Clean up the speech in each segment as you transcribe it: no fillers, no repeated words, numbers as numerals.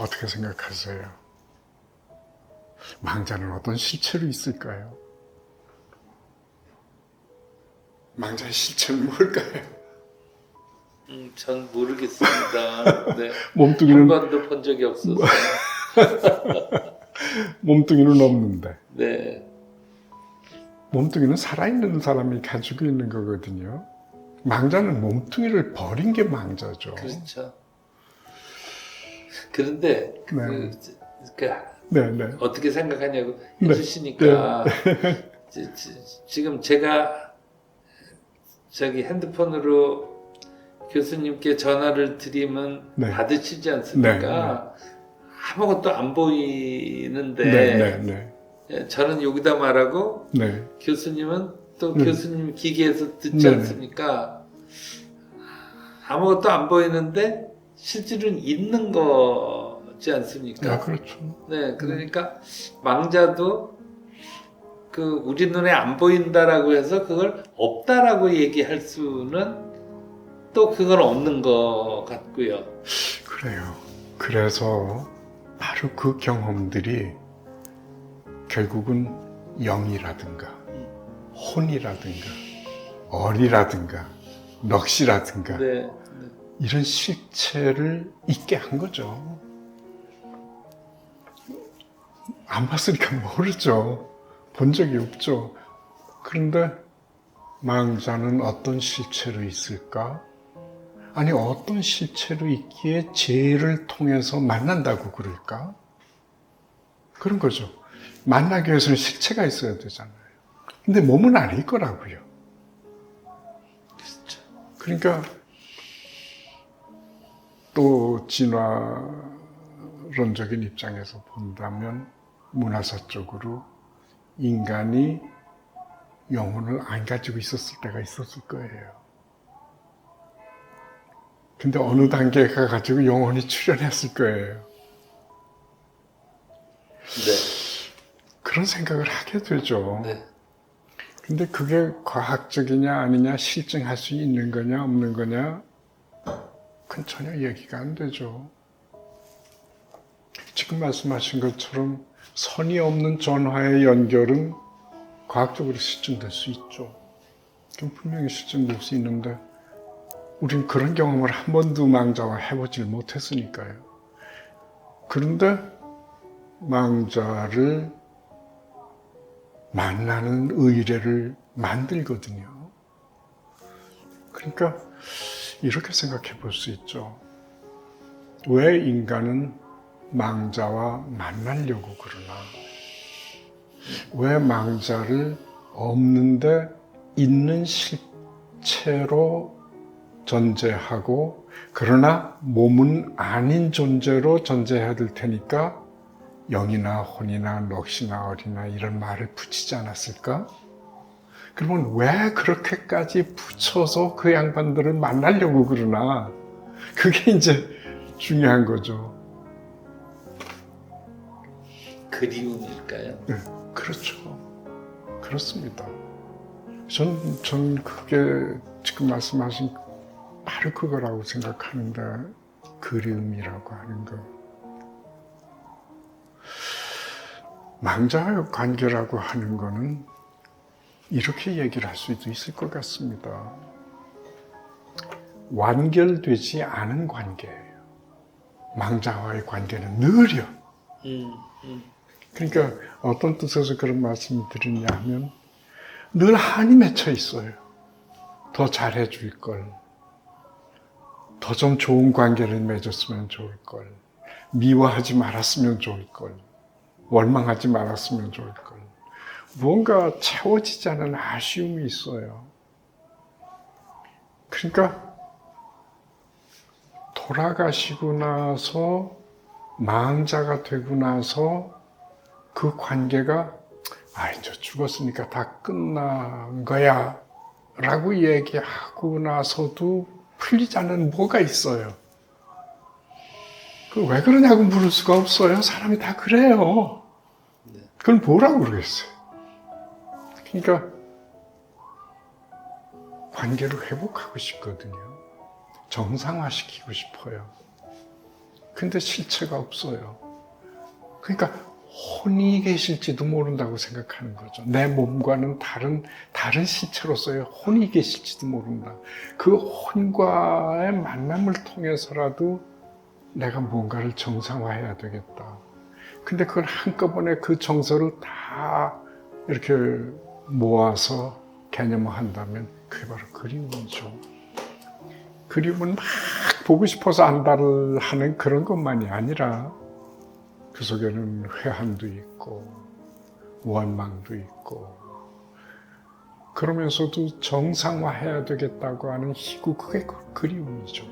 어떻게 생각하세요? 망자는 어떤 실체로 있을까요? 망자의 실체는 뭘까요? 전 모르겠습니다. 네. 한 몸뚱이는 번도 본 적이 없어서. 몸뚱이는 없는데 네. 몸뚱이는 살아있는 사람이 가지고 있는 거거든요. 망자는 몸뚱이를 버린 게 망자죠. 그렇죠. 그런데 네. 네. 어떻게 생각하냐고 네. 해주시니까 지금 제가 저기 핸드폰으로 교수님께 전화를 드리면 네. 받으시지 않습니까? 아무것도 안 보이는데 네. 저는 여기다 말하고 네. 교수님은 또 네. 교수님 기계에서 듣지 네. 않습니까? 아무것도 안 보이는데 실제로는 있는 거지 않습니까? 아, 그렇죠. 네, 그러니까 망자도 그 우리 눈에 안 보인다라고 해서 그걸 없다라고 얘기할 수는 또 그건 없는 것 같고요. 그래요. 그래서 바로 그 경험들이 결국은 영이라든가 혼이라든가 얼이라든가 넋이라든가 네, 이런 실체를 있게 한 거죠. 안 봤으니까 모르죠. 본 적이 없죠. 그런데 망자는 어떤 실체로 있을까? 아니, 어떤 실체로 있기에 죄를 통해서 만난다고 그럴까? 그런 거죠. 만나기 위해서는 실체가 있어야 되잖아요. 근데 몸은 아닐 거라고요. 그렇죠. 그러니까 또 진화론적인 입장에서 본다면 문화사적으로 인간이 영혼을 안 가지고 있었을 때가 있었을 거예요. 근데 어느 단계에 가가지고 영혼이 출현했을 거예요. 네. 그런 생각을 하게 되죠. 네. 근데 그게 과학적이냐 아니냐 실증할 수 있는 거냐 없는 거냐 그건 전혀 얘기가 안 되죠. 지금 말씀하신 것처럼 선이 없는 전화의 연결은 과학적으로 실증될 수 있죠. 그럼 분명히 실증될 수 있는데 우린 그런 경험을 한 번도 망자와 해보질 못했으니까요. 그런데 망자를 만나는 의례를 만들거든요. 그러니까 이렇게 생각해 볼 수 있죠. 왜 인간은 망자와 만나려고 그러나? 왜 망자를 없는데 있는 실체로 존재하고 그러나 몸은 아닌 존재로 존재해야 될 테니까 영이나 혼이나 넋이나 얼이나 이런 말을 붙이지 않았을까? 그러면 왜 그렇게까지 붙여서 그 양반들을 만나려고 그러나? 그게 이제 중요한 거죠. 그리움일까요? 네, 그렇죠. 그렇습니다. 전 그게 지금 말씀하신 바로 그거라고 생각하는데, 그리움이라고 하는 거. 망자와의 관계라고 하는 거는 이렇게 얘기를 할 수도 있을 것 같습니다. 완결되지 않은 관계예요. 망자와의 관계는 느려. 그러니까 어떤 뜻에서 그런 말씀을 드리냐 하면 늘 한이 맺혀 있어요. 더 잘해줄 걸. 더 좀 좋은 관계를 맺었으면 좋을 걸. 미워하지 말았으면 좋을 걸. 원망하지 말았으면 좋을 걸. 뭔가 채워지지 않은 아쉬움이 있어요. 그러니까 돌아가시고 나서 망자가 되고 나서 그 관계가 이제 죽었으니까 다 끝난 거야 라고 얘기하고 나서도 풀리지 않는 뭐가 있어요. 그 왜 그러냐고 물을 수가 없어요. 사람이 다 그래요. 그걸 뭐라고 그러겠어요. 그러니까 관계를 회복하고 싶거든요. 정상화시키고 싶어요. 근데 실체가 없어요. 그러니까 혼이 계실지도 모른다고 생각하는 거죠. 내 몸과는 다른 실체로서의 혼이 계실지도 모른다. 그 혼과의 만남을 통해서라도 내가 뭔가를 정상화해야 되겠다. 근데 그걸 한꺼번에 그 정서를 다 이렇게 모아서 개념화한다면 그게 바로 그리움이죠. 그리움은 막 보고 싶어서 안달을 하는 그런 것만이 아니라 그 속에는 회한도 있고 원망도 있고 그러면서도 정상화해야 되겠다고 하는 희구, 그게 그리움이죠.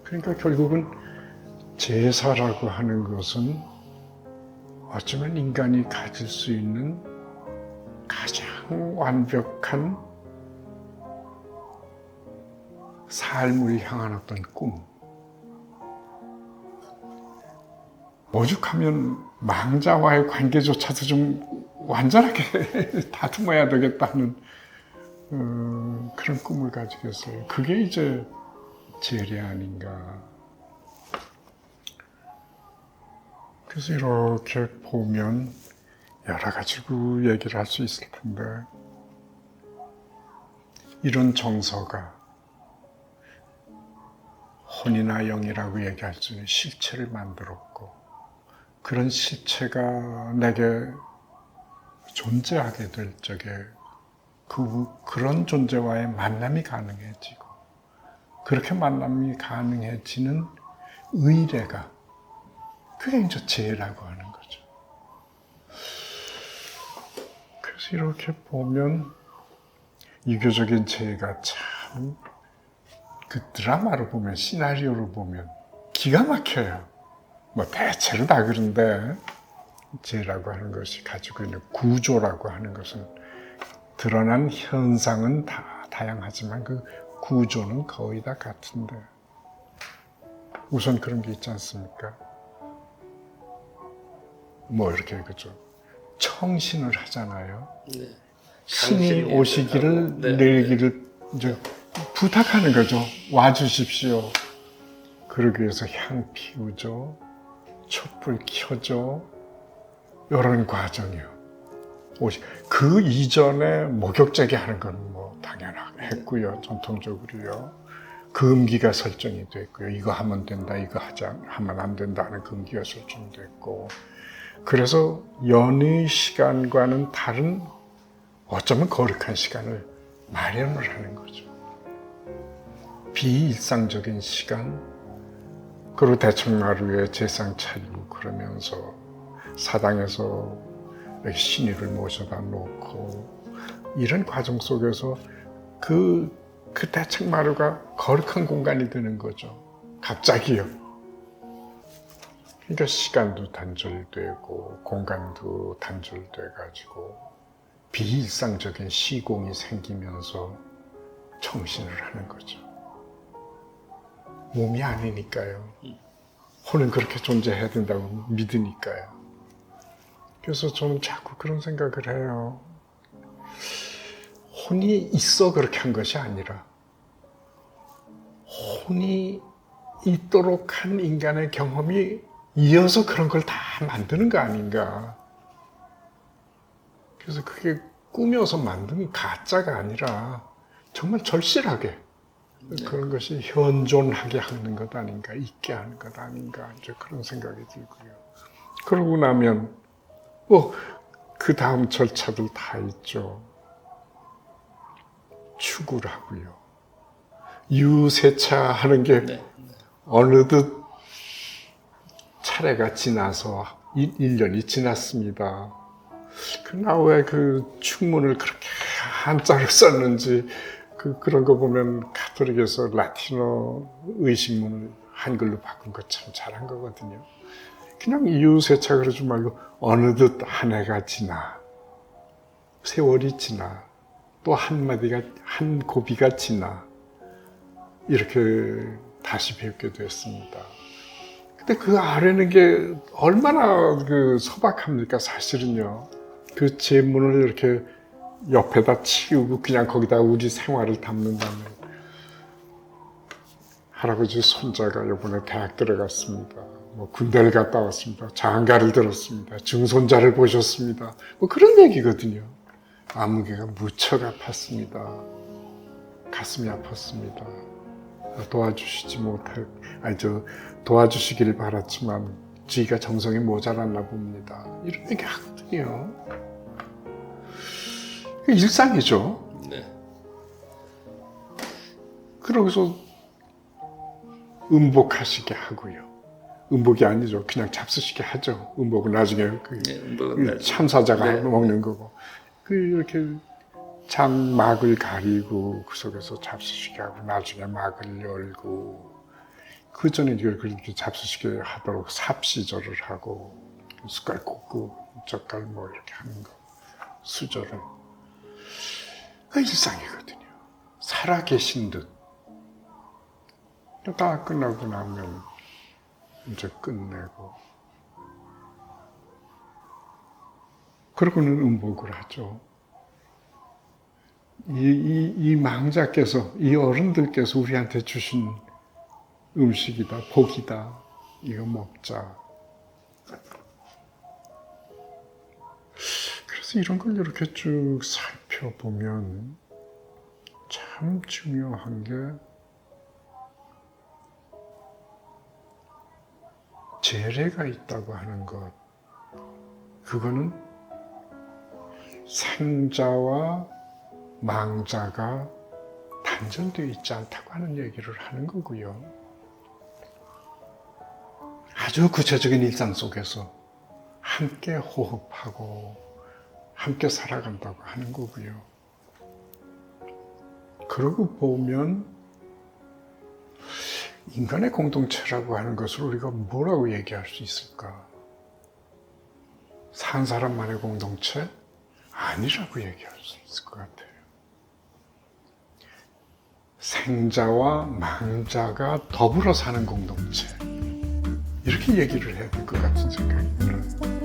그러니까 결국은 제사라고 하는 것은 어쩌면 인간이 가질 수 있는 가장 완벽한 삶을 향한 어떤 꿈. 오죽하면 망자와의 관계조차도 좀 완전하게 다듬어야 되겠다는 그런 꿈을 가지겠어요. 그게 이제 제례 아닌가. 그래서 이렇게 보면 여러 가지로 얘기를 할 수 있을 텐데 이런 정서가 혼이나 영이라고 얘기할 수 있는 실체를 만들었고 그런 실체가 내게 존재하게 될 적에 그런 존재와의 만남이 가능해지고 그렇게 만남이 가능해지는 의례가 그게 이제 죄라고 하는 거죠. 그래서 이렇게 보면 유교적인 죄가 참 그 드라마로 보면 시나리오로 보면 기가 막혀요. 뭐 대체로 다 그런데 죄라고 하는 것이 가지고 있는 구조라고 하는 것은 드러난 현상은 다 다양하지만 그 구조는 거의 다 같은데 우선 그런 게 있지 않습니까? 뭐 이렇게 그죠? 청신을 하잖아요. 네. 신이 당신이 오시기를 네. 내리기를 이제 부탁하는 거죠. 와주십시오. 그러기 위해서 향 피우죠. 촛불 켜죠. 이런 과정이요. 그 이전에 목욕제기 하는 건 뭐 당연하게 했고요. 전통적으로요. 금기가 설정이 됐고요. 이거 하면 된다, 이거 하면 안 된다 하는 금기가 설정됐고. 그래서 연의 시간과는 다른 어쩌면 거룩한 시간을 마련을 하는 거죠. 비일상적인 시간, 그리고 대청마루에 제상 차리고 그러면서 사당에서 신의를 모셔다 놓고 이런 과정 속에서 그 대청마루가 거룩한 공간이 되는 거죠. 갑자기요. 그러니까 시간도 단절되고 공간도 단절돼 가지고 비일상적인 시공이 생기면서 청신을 하는 거죠. 몸이 아니니까요. 혼은 그렇게 존재해야 된다고 믿으니까요. 그래서 저는 자꾸 그런 생각을 해요. 혼이 있어 그렇게 한 것이 아니라 혼이 있도록 한 인간의 경험이 이어서 그런 걸 다 만드는 거 아닌가. 그래서 그게 꾸며서 만든 가짜가 아니라 정말 절실하게 그런 것이 현존하게 하는 것 아닌가, 있게 하는 것 아닌가, 이제 그런 생각이 들고요. 그러고 나면, 그 다음 절차들 다 있죠. 축을 하고요. 유세차 하는 게 어느덧 차례가 지나서 1년이 지났습니다. 그러나 왜 그 축문을 그렇게 한자로 썼는지, 그런 거 보면 가톨릭에서 라틴어 의식문을 한글로 바꾼 거 참 잘한 거거든요. 그냥 이유세차 그러지 말고 어느덧 한 해가 지나 세월이 지나 또 한마디가 한 고비가 지나 이렇게 다시 배우게 됐습니다. 근데 그 아래는 게 얼마나 소박합니까 사실은요. 그 제문을 이렇게 옆에다 치우고 그냥 거기다 우리 생활을 담는다면 할아버지 손자가 이번에 대학 들어갔습니다. 뭐 군대를 갔다 왔습니다. 장가를 들었습니다. 증손자를 보셨습니다. 뭐 그런 얘기거든요. 아무개가 무척 아팠습니다. 가슴이 아팠습니다. 도와주시지 못할, 도와주시길 바랐지만 지가 정성이 모자랐나 봅니다. 이런 얘기 하거든요. 일상이죠. 네. 그러고서 음복하시게 하고요. 음복이 아니죠. 그냥 잡수시게 하죠. 음복은 나중에 네, 뭐, 참사자가 네. 먹는 거고. 이렇게 장막을 가리고 그 속에서 잡수시게 하고 나중에 막을 열고 그 전에 이걸 그렇게 잡수시게 하도록 삽시절을 하고 숟갈 꽂고 젓갈 뭐 이렇게 하는 거 수절을 그 일상이거든요. 살아계신 듯. 다 끝나고 나면 이제 끝내고 그러고는 음복을 하죠. 이 망자께서, 이 어른들께서 우리한테 주신 음식이다, 복이다, 이거 먹자. 그래서 이런 걸 이렇게 쭉 살펴보면 참 중요한 게 재래가 있다고 하는 것. 그거는 생자와 망자가 단절되어 있지 않다고 하는 얘기를 하는 거고요. 아주 구체적인 일상 속에서 함께 호흡하고 함께 살아간다고 하는 거고요. 그러고 보면 인간의 공동체라고 하는 것을 우리가 뭐라고 얘기할 수 있을까? 산 사람만의 공동체? 아니라고 얘기할 수 있을 것 같아요. 생자와 망자가 더불어 사는 공동체. 이렇게 얘기를 해야 될 것 같은 생각이 들어요.